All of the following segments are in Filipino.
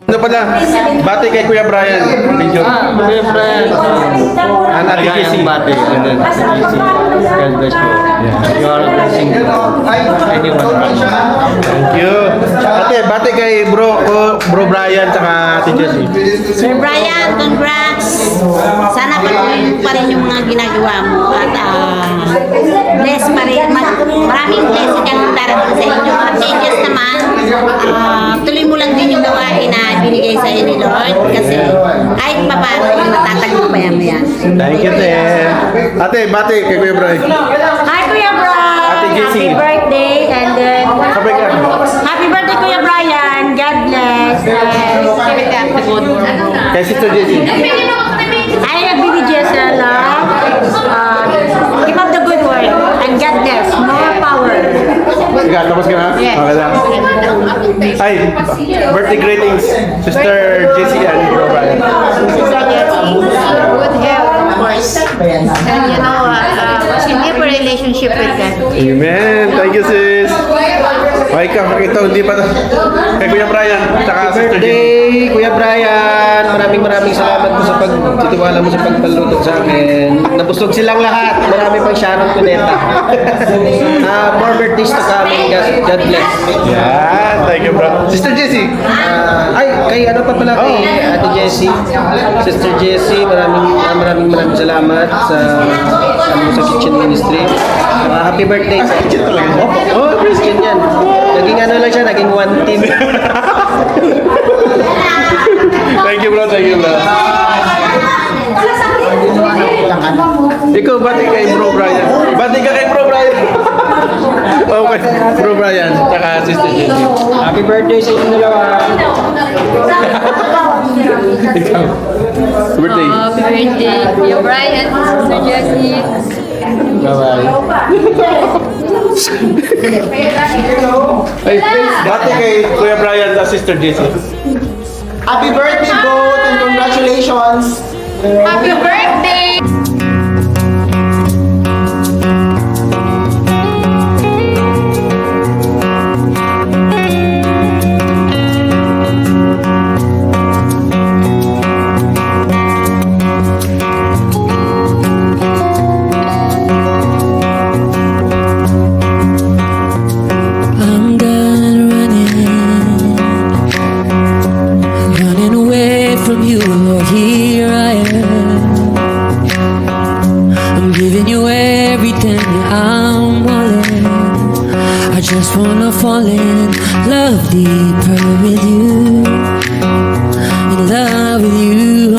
Ano pala? Bati kay Kuya Brian. Medyo. Kuya Brian. Ate Casey. Bati. God bless you. You are a blessing to anyone. Thank you. Ate, bati kay Bro Brian tsaka Ate Jessie. Sir Brian, congrats! Sana patuloy pa rin yung mga ginagawa mo at bless pa rin. Maraming blessing ang darating sa inyo. At changes naman, tuloy mo lang din yung gawain na binigay sa inyo ni Lord kasi kahit pa paano yung matatagumpayan mo yan. Thank you, te. Ate, bati kay Kuya Brian. Hi Kuya Brian! Ate Jessie. Happy birthday and then Sabay ka. happy birthday Kuya Brian! God bless! Kay Sister Jessie. I have BDJs keep up the good work and God bless. More power. Sige, tapos ka na? Yes. Okay lang. Ay, birthday greetings, Sister Jessie and Bro Brian. Good health, of course. And you know, continue for relationship with God. Amen. Thank you, sis. Okay ka, makita, hindi pa. Kay Kuya Brian, tsaka Sister Jessie. Birthday, Kuya Brian. Maraming salamat po sa pagtitiwala mo sa pagpalutod sa akin. Nabusog silang lahat. Marami pang Sharon Cuneta. More birthdays to come. God bless. Yan, thank you, bro. Sister Jessie. Kay ano pa pala kay Ate Jessie. Sister Jessie, maraming salamat sa kitchen ministry. Happy birthday. Kitchen talaga siya? Oh, Christian yan. Naging ano lang siya, naging one team. Thank you, bro. Thank you, bro. Ikaw, bati kay Bro Brian. Bati ka kay Bro Brian. Okay, Bro Brian, tsaka Sister Jessie. Happy birthday sa inyo dalawa. Ikaw. Birthday. Happy birthday, Kuya Brian, Sister Jessie. Bye-bye. Ay, bati kay Kuya Brian at Sister Jessie. Happy birthday, both, and congratulations! Happy birthday! I'm done running away from you, Lord. Here I am. I'm giving you everything, I'm all in. I just wanna fall in love deeper with you, in love with you.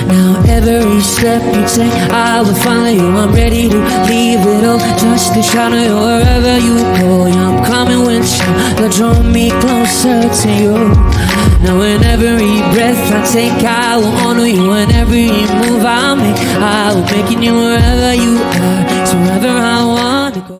Now every step you take, I will follow you. I'm ready to leave it all, just to shadow you wherever you go. Yeah, I'm coming with you, that draw me closer to you. Now in every breath I take, I will honor you. In every move I make, I will make you wherever you are. So wherever I want to go.